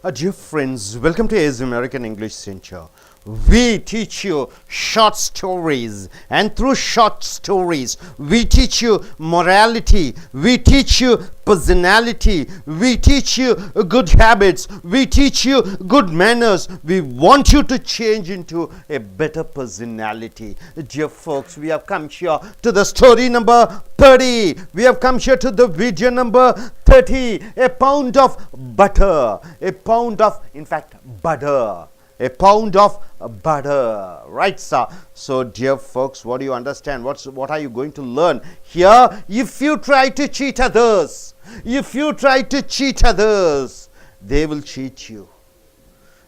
Dear friends, welcome to AS American English Center. We teach you short stories, and through short stories, we teach you morality, we teach you personality, we teach you good habits, we teach you good manners. We want you to change into a better personality. Dear folks, we have come here to the story number 30. We have come here to the video number 30. A pound of butter. A pound of, in fact, butter. A pound of butter, right, sir? So, dear folks, what do you understand? What are you going to learn here? If you try to cheat others, if you try to cheat others, they will cheat you.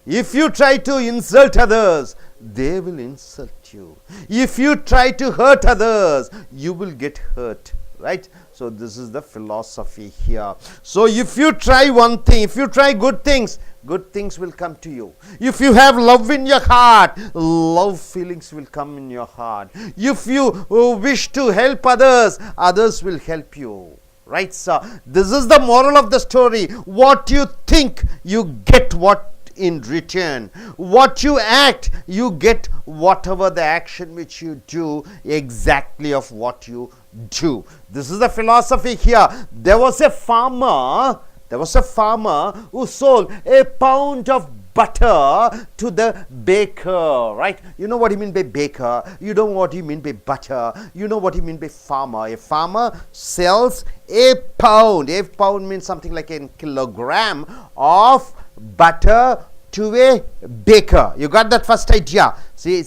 If you try to insult others, they will insult you. If you try to hurt others, you will get hurt, right? So, this is the philosophy here. So, if you try one thing, if you try good things will come to you. If you have love in your heart, love feelings will come in your heart. If you wish to help others, others will help you. Right, sir? This is the moral of the story. What you think, you get what in return. What you act, you get whatever the action which you do, exactly of what you do. This is the philosophy here. There was a farmer who sold a pound of butter to the baker, right? You know what he mean by baker, you know what he mean by butter, you know what he mean by farmer. A farmer sells a pound means something like a kilogram of butter to a baker. You got that first idea? See,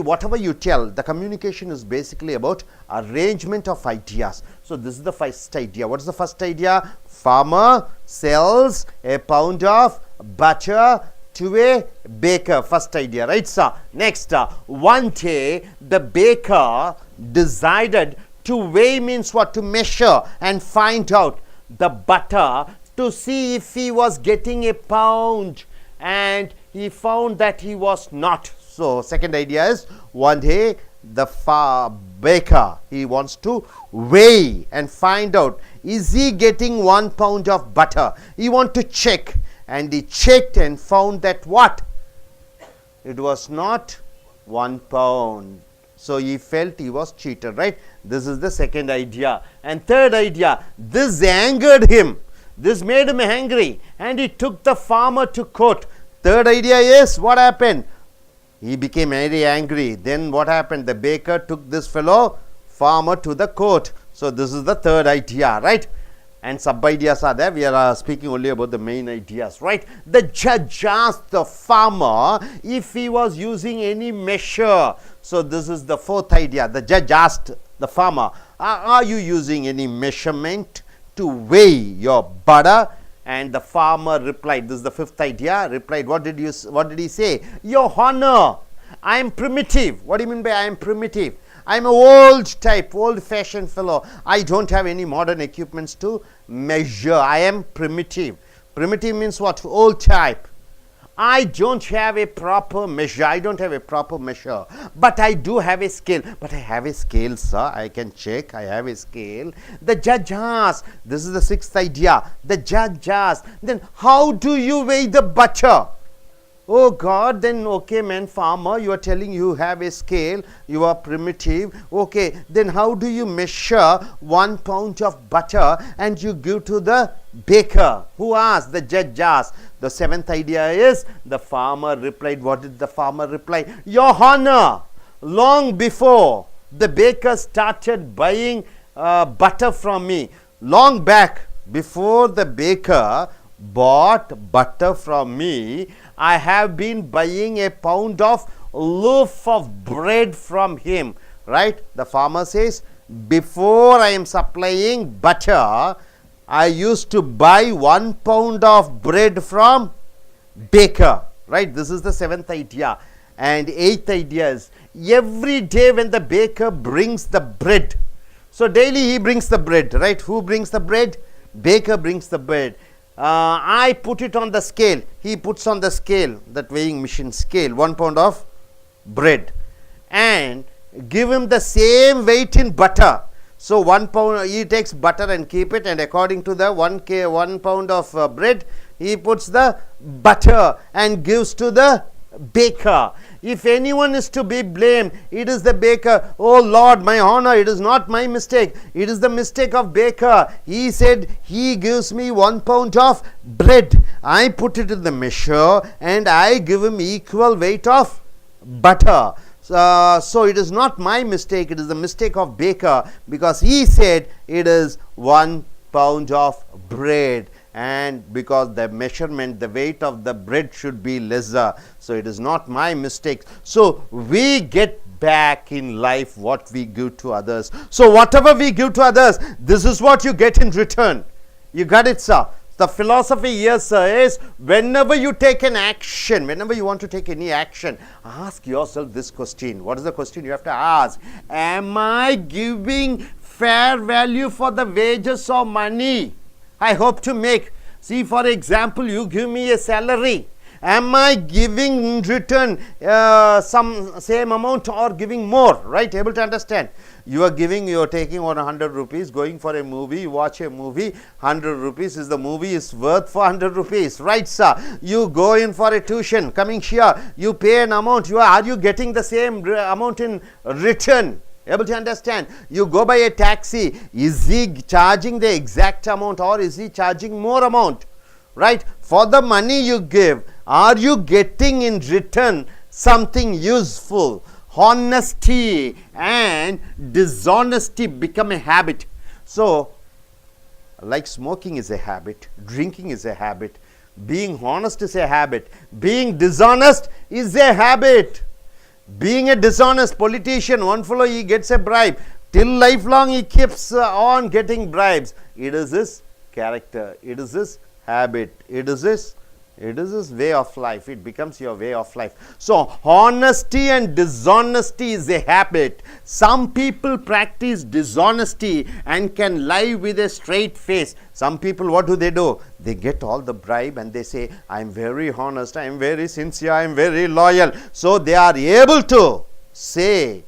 whatever you tell, the communication is basically about arrangement of ideas. So this is the first idea. What is the first idea? Farmer sells a pound of butter to a baker. First idea, right, sir? Next, one day the baker decided to weigh, means what? To measure and find out the butter to see if he was getting a pound, and he found that he was not. So second idea is, one day the baker, he wants to weigh and find out, is he getting 1 pound of butter? He want to check, and he checked and found that what? It was not 1 pound. So he felt he was cheated, right? This is the second idea. And third idea, this angered him. This made him angry, and he took the farmer to court. Third idea is, what happened? He became very angry. Then what happened? The baker took this farmer to the court. So this is the third idea, right? And sub ideas are there. We are speaking only about the main ideas, right? The judge asked the farmer if he was using any measure. So this is the fourth idea. The judge asked the farmer, are you using any measurement to weigh your butter? And the farmer replied, this is the fifth idea, replied, what did he say? Your Honor, I am primitive. What do you mean by I am primitive? I am an old type, old fashioned fellow. I don't have any modern equipments to measure. I am primitive. Primitive means what? Old type. I don't have a proper measure. I don't have a proper measure. But I do have a scale. But I have a scale, sir. I can check. I have a scale. The judge asked. This is the sixth idea. The judge asked. Then how do you weigh the butter? Oh God, then okay man, farmer, you are telling you have a scale, you are primitive. Okay, then how do you measure 1 pound of butter and you give to the baker? Who asked? The judge asked. The seventh idea is, the farmer replied. What did the farmer reply? Your Honor, long before the baker started buying butter from me, long back before the baker bought butter from me, I have been buying a pound of loaf of bread from him, right? The farmer says, before I am supplying butter, I used to buy 1 pound of bread from baker, right? This is the seventh idea. And eighth idea is, every day when the baker brings the bread, so daily he brings the bread, right? Who brings the bread? Baker brings the bread. I put it on the scale. He puts on the scale, that weighing machine scale, 1 pound of bread, and give him the same weight in butter. So 1 pound, he takes butter and keep it, and according to the 1 pound of bread, he puts the butter and gives to the baker. If anyone is to be blamed, it is the baker. Oh Lord, my honor, it is not my mistake. It is the mistake of baker. He said he gives me 1 pound of bread. I put it in the measure and I give him equal weight of butter. So it is not my mistake, it is the mistake of baker, because he said it is 1 pound of bread, and because the measurement, the weight of the bread should be lesser. So it is not my mistake. So we get back in life what we give to others. So whatever we give to others, this is what you get in return. You got it, sir? The philosophy here, sir, is whenever you take an action, whenever you want to take any action, ask yourself this question. What is the question you have to ask? Am I giving fair value for the wages or money I hope to make? See, for example, you give me a salary. Am I giving in return some same amount or giving more? Right? Able to understand? You are giving, you are taking on 100 rupees, going for a movie, you watch a movie, 100 rupees is the movie is worth for 100 rupees. Right, sir? You go in for a tuition, coming here, you pay an amount, are you getting the same amount in return? Able to understand? You go by a taxi, is he charging the exact amount or is he charging more amount? Right? For the money you give, are you getting in return something useful? Honesty and dishonesty become a habit. So, like smoking is a habit, drinking is a habit, being honest is a habit, being dishonest is a habit. Being a dishonest politician, one fellow he gets a bribe, till lifelong he keeps on getting bribes. It is his character, it is his habit, it is his way of life. It becomes your way of life. So honesty and dishonesty is a habit. Some people practice dishonesty and can lie with a straight face. Some people, what do? They get all the bribe and they say, I am very honest, I am very sincere, I am very loyal. So they are able to say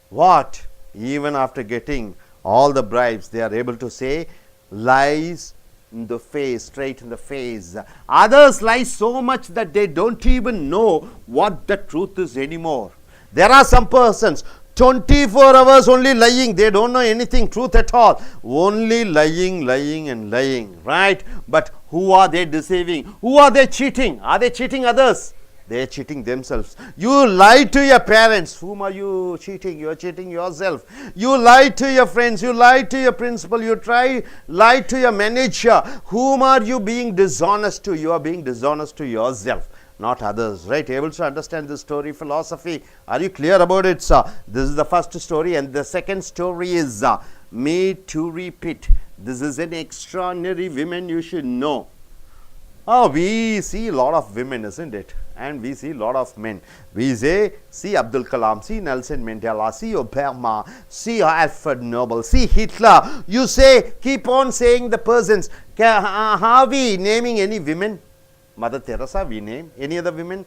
what? Even after getting all the bribes, they are able to say lies in the face, straight in the face. Others lie so much that they don't even know what the truth is anymore. There are some persons 24 hours only lying, they don't know anything truth at all, only lying and lying, right? But who are they deceiving? Who are they cheating? Are they cheating others? They are cheating themselves. You lie to your parents. Whom are you cheating? You are cheating yourself. You lie to your friends. You lie to your principal. You lie to your manager. Whom are you being dishonest to? You are being dishonest to yourself, not others. Right? Able to understand this story philosophy? Are you clear about it, sir? This is the first story, and the second story is made to repeat. This is an extraordinary woman you should know. Oh, we see a lot of women, isn't it? And we see a lot of men. We say, see Abdul Kalam, see Nelson Mandela, see Obama, see Alfred Nobel, see Hitler. You say, keep on saying the persons. Are we naming any women? Mother Teresa, we name. Any other women?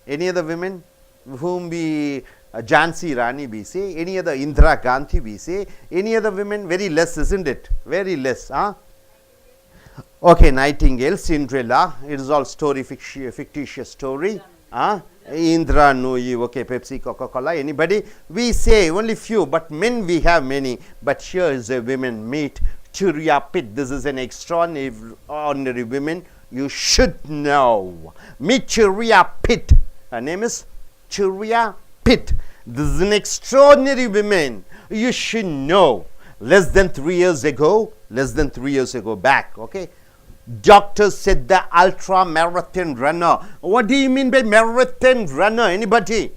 Any other women whom we, Jhansi Rani, we say. Any other Indira Gandhi, we say. Any other women? Very less, isn't it? Very less. Okay, Nightingale, Cinderella, it is all story, fictitious story. Indra Nooyi, okay, Pepsi, Coca-Cola, anybody? We say only few, but men we have many. But here is a woman, meet Churia Pitt. This is an extraordinary woman you should know. Meet Churia Pitt. Her name is Churia Pitt. This is an extraordinary woman you should know. Less than 3 years ago back, okay, doctors said the ultra marathon runner. What do you mean by marathon runner? Anybody?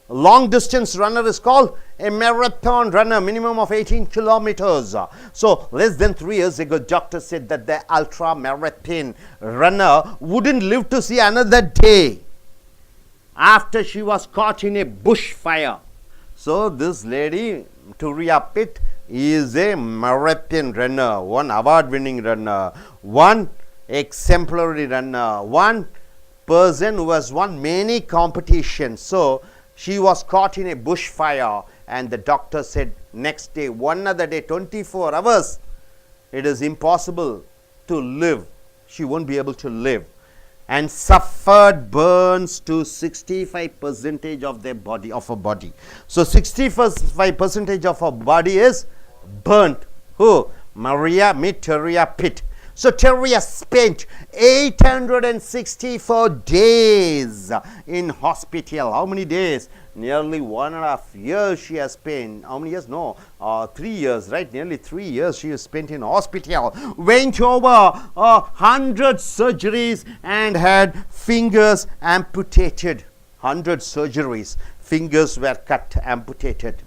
Long distance runner is called a marathon runner, minimum of 18 kilometers. So less than 3 years ago, doctors said that the ultra marathon runner wouldn't live to see another day after she was caught in a bushfire. So this lady, Churia Pitt, is a marathon runner, one award-winning runner, one exemplary runner, one person who has won many competitions. So she was caught in a bushfire, and the doctor said next day, one other day, 24 hours, it is impossible to live. she won't be able to live, and suffered burns to 65% of their body, of her body. So 65% of her body is burnt. Who? Maria, meet Terria Pitt. So Terria spent 864 days in hospital. How many days? Nearly 1.5 years she has spent. How many years? No, 3 years, right? Nearly 3 years she has spent in hospital. Went over 100 surgeries and had fingers amputated. 100 surgeries. Fingers were cut, amputated.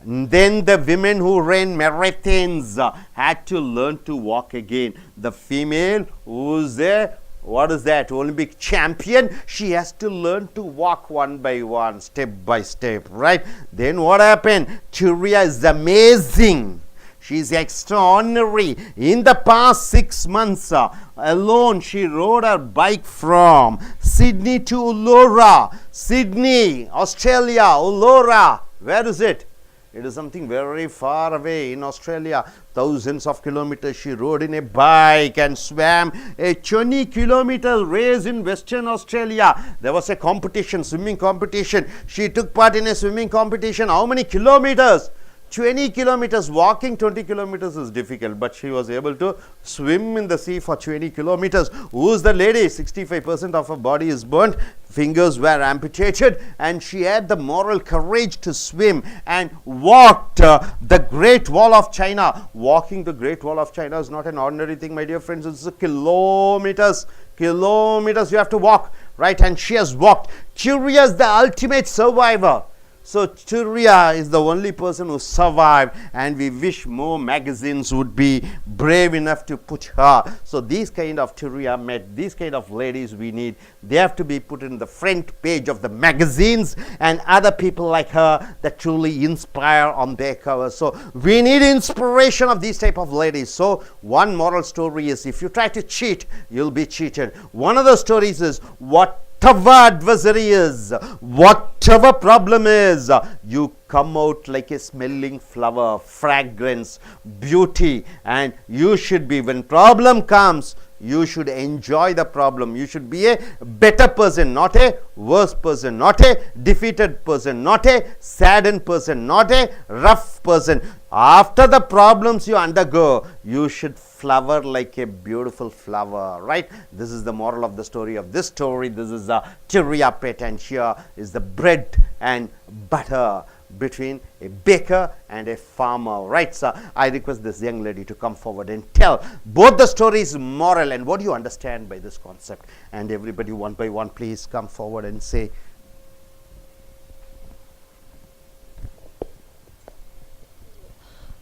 Then the women who ran marathons had to learn to walk again. The female who's there, what is that, Olympic champion, she has to learn to walk one by one, step by step, right? Then what happened? Terria is amazing. She is extraordinary. In the past 6 months alone, she rode her bike from Sydney to Ulora. Sydney, Australia, Ulora. Where is it? It is something very far away in Australia. Thousands of kilometers she rode in a bike and swam a 20-kilometer race in Western Australia. There was a competition, swimming competition. She took part in a swimming competition. How many kilometers? 20 kilometers. Walking 20 kilometers is difficult, but she was able to swim in the sea for 20 kilometers. Who's the lady? 65% of her body is burnt, fingers were amputated, and she had the moral courage to swim and walked the Great Wall of China. Walking the Great Wall of China is not an ordinary thing, my dear friends. It's kilometers you have to walk, right? And she has walked. Terria is the ultimate survivor. So Terria is the only person who survived, and we wish more magazines would be brave enough to put her. So these kind of Terria met, these kind of ladies we need. They have to be put in the front page of the magazines, and other people like her that truly inspire on their cover. So we need inspiration of these type of ladies. So one moral story is, if you try to cheat, you'll be cheated. One of the stories is, whatever adversary is, whatever problem is, you come out like a smelling flower, fragrance, beauty, and you should be, when problem comes, you should enjoy the problem. You should be a better person, not a worse person, not a defeated person, not a saddened person, not a rough person. After the problems you undergo, you should flower like a beautiful flower, right? This is the moral of the story of this story. This is Terria Pitt, and here is the bread and butter between a baker and a farmer, right? So I request this young lady to come forward and tell both the stories moral and what do you understand by this concept. And everybody one by one, please come forward and say.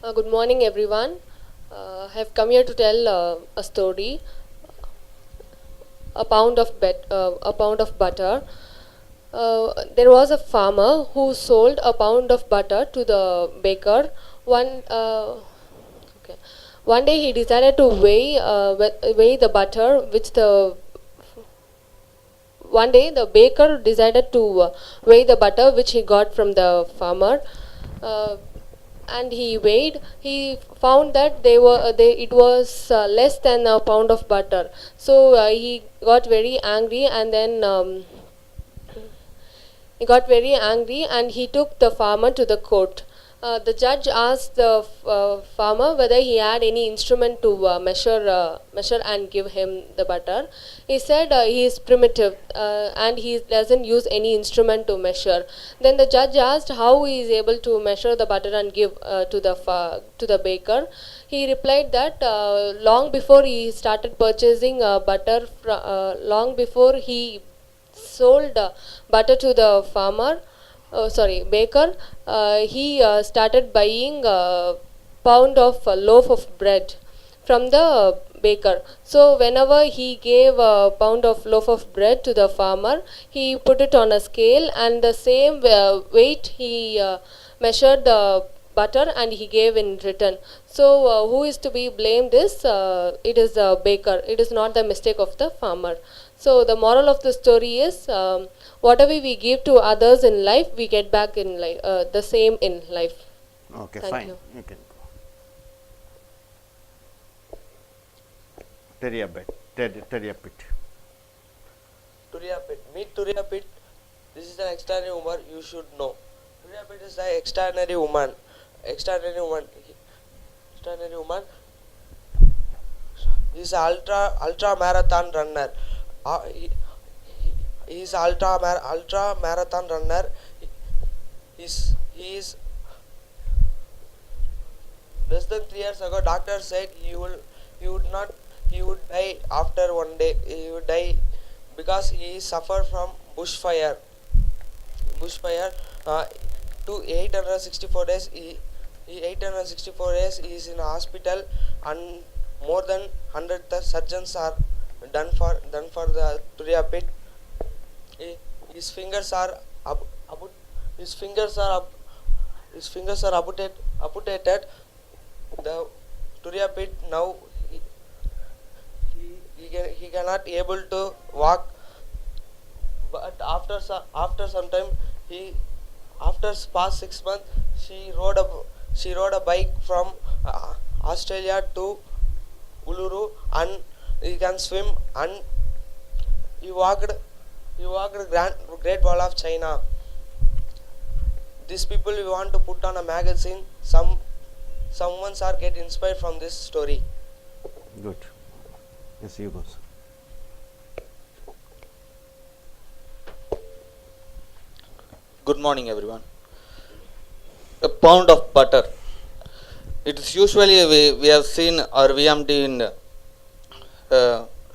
Good morning, everyone. I have come here to tell a story. A pound of butter. There was a farmer who sold a pound of butter to the baker. One day he decided to weigh the butter, one day the baker decided to weigh the butter which he got from the farmer. And he weighed. He found that it was less than a pound of butter. So he got very angry, and then he took the farmer to the court. The judge asked the farmer whether he had any instrument to measure and give him the butter. He said he is primitive and he doesn't use any instrument to measure. Then the judge asked how he is able to measure the butter and give to the baker. He replied that long before he started purchasing butter, long before he sold butter to the baker, he started buying a pound of loaf of bread from the baker. So whenever he gave a pound of loaf of bread to the farmer, he put it on a scale, and the same weight he measured the butter and he gave in return. So who is to be blamed is it is the baker. It is not the mistake of the farmer. So the moral of the story is, whatever we give to others in life, we get back in life, the same in life. Okay, Thank fine. you. You can go. Terria Pitt. Teriapit. Turiapit. Meet Turiapit. This is an extraordinary woman you should know. Turiapit is an extraordinary woman. Extraordinary woman. Extraordinary woman. He is an ultra marathon runner. He is ultra marathon runner. He is less than 3 years ago. Doctor said he would die after one day. He would die because he suffered from bushfire. To 864 days. He 864 days he is in a hospital, and more than 100 surgeons are done for the Turiapit. His fingers are amputated. The Turiapit now he cannot able to walk, but after some time after past 6 months she rode a bike from Australia to Uluru, and he can swim, and he walked Great Wall of China. These people we want to put on a magazine. Someone are get inspired from this story. Good. Yes, you go. Good morning, everyone. A pound of butter. It is usually we have seen or we have been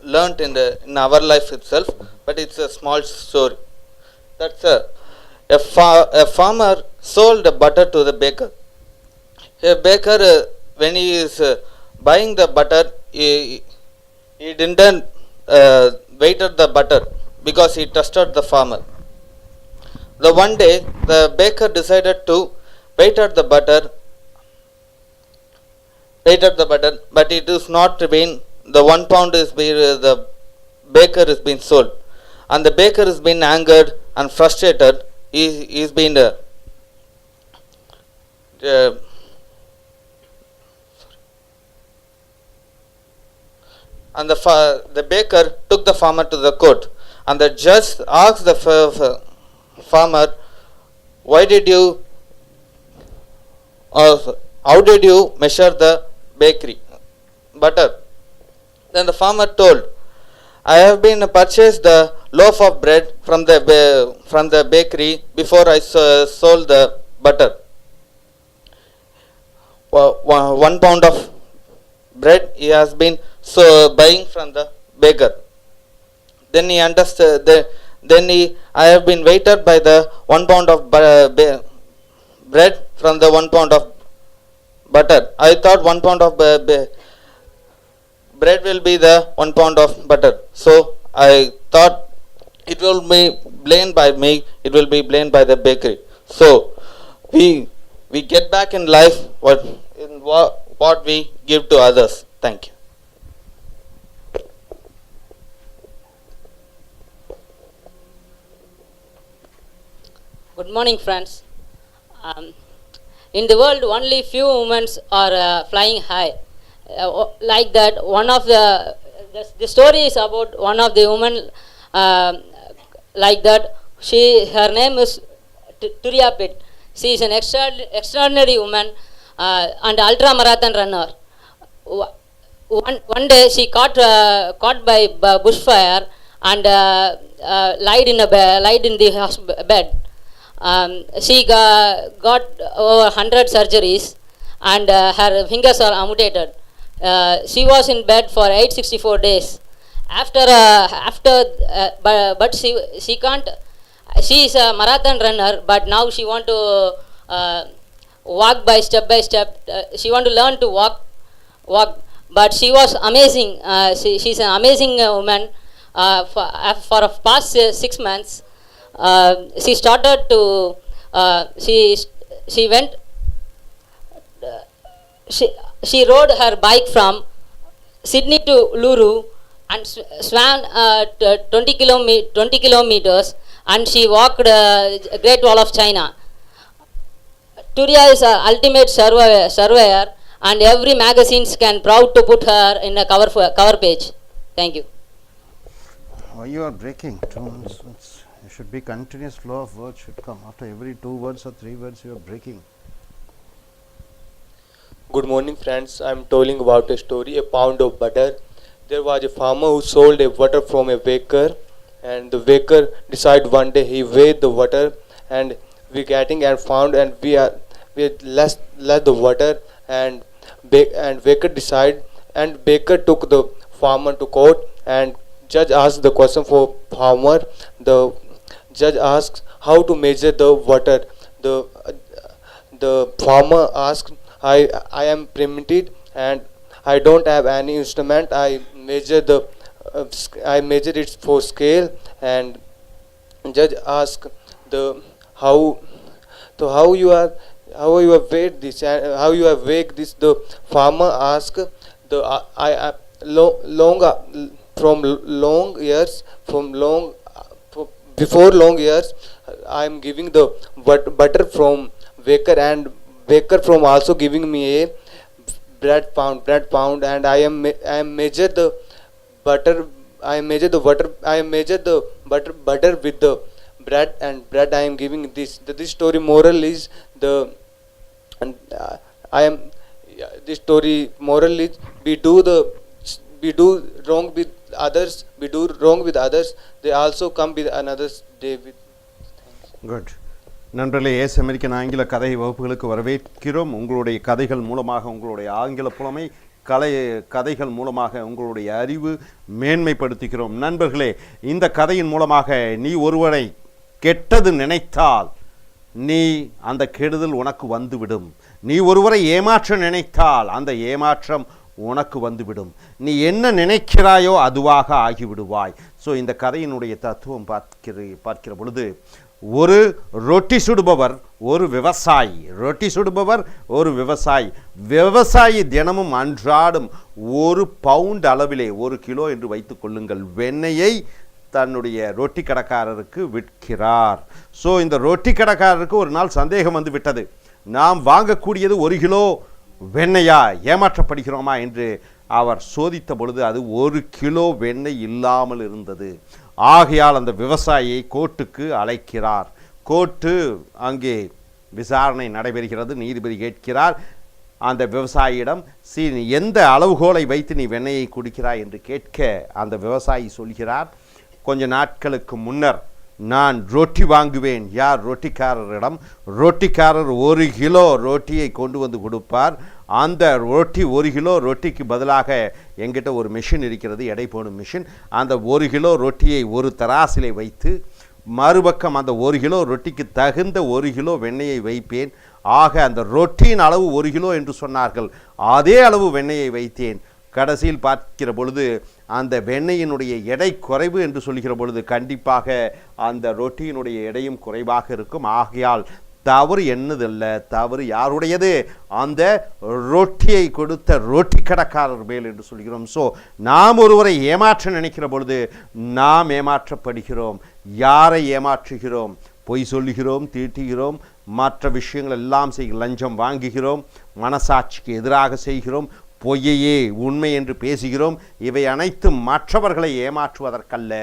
learnt in our life itself, but it's a small story. That's a farmer sold the butter to the baker. A baker, when he is buying the butter, he didn't waited the butter because he trusted the farmer. The one day the baker decided to wait at the butter, but it is not been the 1 pound is being the baker is being sold, and the baker is being angered and frustrated. He's been and the baker took the farmer to the court, and the judge asked the farmer, why did you how did you measure the bakery butter? Then the farmer told, I have been purchased the loaf of bread from the bakery before I sold the butter. 1 pound of bread he has been buying from the baker. Then he understood. I have been weighted by the 1 pound of bread from the 1 pound of butter. I thought 1 pound of bread will be the 1 pound of butter. So I thought it will be blamed by me. It will be blamed by the bakery. So we get back in life what we give to others. Thank you. Good morning, friends. In the world, only few women are flying high. Like that, one of the story is about one of the women like that. Her name is Turiapit. She is an extraordinary woman and ultra marathon runner. One day she caught by bushfire and lied in the bed. She got over 100 surgeries, and her fingers are amputated. She was in bed for 864 days. But she can't. She is a marathon runner, but now she want to walk by step. She want to learn to walk. But she was amazing. She's an amazing woman. For the past 6 months, she started to. She went. She rode her bike from Sydney to Uluru and swam 20 kilometers, and she walked Great Wall of China. Turia is an ultimate surveyor, and every magazines can proud to put her in a cover page. Thank you. Why you are breaking? It should be continuous flow of words should come. After every 2 words or 3 words you are breaking. Good morning, friends. I am telling about a story, a pound of butter. There was a farmer who sold a butter from a baker, and the baker decided one day he weighed the butter, and we getting and found, and we less the butter, and baker decide, and baker took the farmer to court, and judge asked the question for farmer. The judge asks how to measure the butter. The farmer asked, I am primitive and I don't have any instrument. I measure it for scale. And judge asked how you have weighed this, and how you have weighed this. The farmer asked before long years I am giving the butter from baker, and baker from also giving me a bread pound, and I measure the butter. I measure the butter with the bread, and bread I am giving this. This story moral is this story moral is we do wrong with others. We do wrong with others. They also come with another day with. Good நண்பர்களே, ace American ஆங்கில கதை வகுப்புகளுக்கு வரவேற்கிறோம். உங்களுடைய கதைகள் மூலமாக உங்களுடைய ஆங்கில புலமை கதைகள் மூலமாக உங்களுடைய அறிவு மேன்மைப்படுத்துகிறோம். நண்பர்களே, இந்த கதையின் மூலமாக நீ ஒருவரை கெட்டது நினைத்தால் நீ அந்த கெடுதல் உனக்கு வந்துவிடும். நீ ஒருவரை ஏமாற்ற நினைத்தால் அந்த ஏமாற்றம் உனக்கு வந்துவிடும். நீ என்ன நினைக்கிறாயோ அதுவாக ஆகிவிடுவாய். ஸோ இந்த கதையினுடைய தத்துவம் பார்க்கிற பொழுது ஒரு ரொட்டி சுடுபவர் ஒரு விவசாயி விவசாயி தினமும் அன்றாடும் 1 பவுண்ட் அளவிலே 1 கிலோ என்று வைத்துக் கொள்ளுங்கள் வெண்ணெயை தன்னுடைய ரொட்டி கடைக்காரருக்கு விற்கிறார். ஸோ இந்த ரொட்டி கடைக்காரருக்கு ஒரு நாள் சந்தேகம் வந்து விட்டது. நாம் வாங்கக்கூடியது 1 கிலோ வெண்ணெயா, ஏமாற்றப்படுகிறோமா என்று அவர் சோதித்த பொழுது அது 1 கிலோ வெண்ணெய் இல்லாமல் இருந்தது. ஆகையால் அந்த விவசாயியை கோர்ட்டுக்கு அழைக்கிறார். கோர்ட்டு அங்கே விசாரணை நடைபெறுகிறது. நீதிபதி கேட்கிறார் அந்த விவசாயியிடம், எந்த அளவுகோலை வைத்து நீ வெண்ணெயை குடிக்கிறாய் என்று கேட்க அந்த விவசாயி சொல்கிறார், கொஞ்ச நாட்களுக்கு முன்னர் நான் ரொட்டி வாங்குவேன். யார்? ரொட்டிக்காரரிடம். ரொட்டிக்காரர் 1 கிலோ ரொட்டியை கொண்டு வந்து கொடுப்பார். அந்த ரொட்டி 1 கிலோ ரொட்டிக்கு பதிலாக எங்கிட்ட ஒரு மிஷின் இருக்கிறது, எடை போடும் மிஷின். அந்த 1 கிலோ ரொட்டியை ஒரு தராசிலே வைத்து மறுபக்கம் அந்த 1 கிலோ ரொட்டிக்கு தகுந்த 1 கிலோ வெண்ணெயை வைப்பேன். ஆக அந்த ரொட்டியின் அளவு 1 கிலோ என்று சொன்னார்கள், அதே அளவு வெண்ணெயை வைத்தேன். கடைசியில் பார்க்கிற பொழுது அந்த வெண்ணெயினுடைய எடை குறைவு என்று சொல்கிற பொழுது கண்டிப்பாக அந்த ரொட்டியினுடைய எடையும் குறைவாக இருக்கும். ஆகையால் தவறு என்னதல்ல, தவறு யாருடையது? அந்த ரொட்டியை கொடுத்த ரொட்டி கடைக்காரர் மேல் என்று சொல்கிறோம். ஸோ நாம் ஒருவரை ஏமாற்ற நினைக்கிற பொழுது நாம் ஏமாற்றப்படுகிறோம். யாரை ஏமாற்றுகிறோம்? பொய் சொல்லுகிறோம், தீட்டுகிறோம், மற்ற விஷயங்கள் எல்லாம் லஞ்சம் வாங்குகிறோம், மனசாட்சிக்கு எதிராக செய்கிறோம், பொய்யையே உண்மை என்று பேசுகிறோம். இவை அனைத்தும் மற்றவர்களை ஏமாற்றுவதற்கல்ல,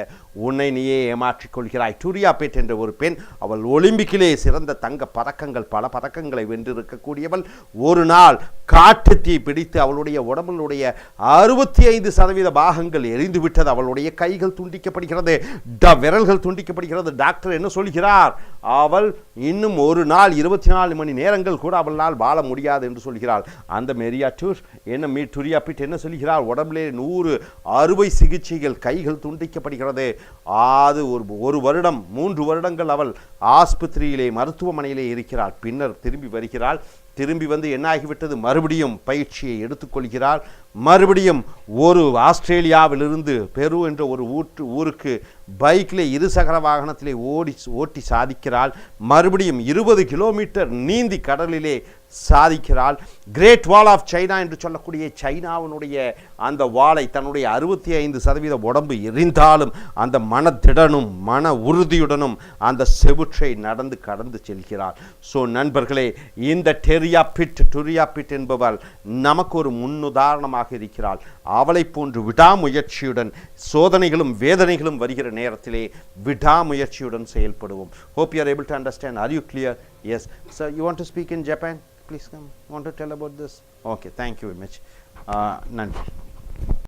உன்னை நீயே ஏமாற்றிக் கொள்கிறாய். டூரியாபேட் என்ற ஒரு பெண், அவள் ஒலிம்பிக்கிலே சிறந்த தங்க பதக்கங்கள் பல பதக்கங்களை வென்றிருக்கக்கூடியவள். ஒரு நாள் காட்டு தீ பிடித்து அவளுடைய உடம்புடைய 65% பாகங்கள் எரிந்துவிட்டது. அவளுடைய கைகள் துண்டிக்கப்படுகிறது, விரல்கள் துண்டிக்கப்படுகிறது. டாக்டர் என்ன சொல்கிறார்? அவள் இன்னும் ஒரு நாள் 24 மணி நேரங்கள் கூட அவளால் வாழ முடியாது என்று சொல்கிறாள். அந்த மெரியாட்டூர் டூரியாபேட் என்ன சொல்கிறார்? உடம்பிலே 100 அறுவை சிகிச்சைகள், கைகள் துண்டிக்கப்படுகிறது. அது ஒரு வருடம் 3 வருடங்கள் அவள் ஆஸ்பத்திரியிலே மருத்துவமனையிலே இருக்கிறாள். பின்னர் திரும்பி வருகிறாள். திரும்பி வந்து என்ன ஆகிவிட்டது? மறுபடியும் பயிற்சியை எடுத்துக்கொள்கிறாள். மறுபடியும் ஒரு ஆஸ்திரேலியாவிலிருந்து பெரு என்ற ஒரு ஊருக்கு பைக்கிலே 2 சக்கர வாகனத்திலே ஓட்டி சாதிக்கிறாள். மறுபடியும் 20 கிலோமீட்டர் நீந்தி கடலிலே சாதிக்கிறாள். கிரேட் வால் ஆஃப் சைனா என்று சொல்லக்கூடிய சைனாவினுடைய அந்த வாளை தன்னுடைய 65% உடம்பு எரிந்தாலும் அந்த மனதிடனும் மன உறுதியுடனும் அந்த செவுற்றை நடந்து கடந்து செல்கிறாள். ஸோ நண்பர்களே, இந்த டூரியா பிட் என்பவள் நமக்கு ஒரு முன்னுதாரணமாக இருக்கிறாள். அவளை போன்று விடாமுயற்சியுடன் சோதனைகளும் வேதனைகளும் வருகிற நேரத்திலே விடாமுயற்சியுடன் செயல்படுவோம். Hope you are able to understand. Are you clear? Yes. So you want to speak in Japan? Please come. Want to tell about this? Okay, thank you very much. நன்றி.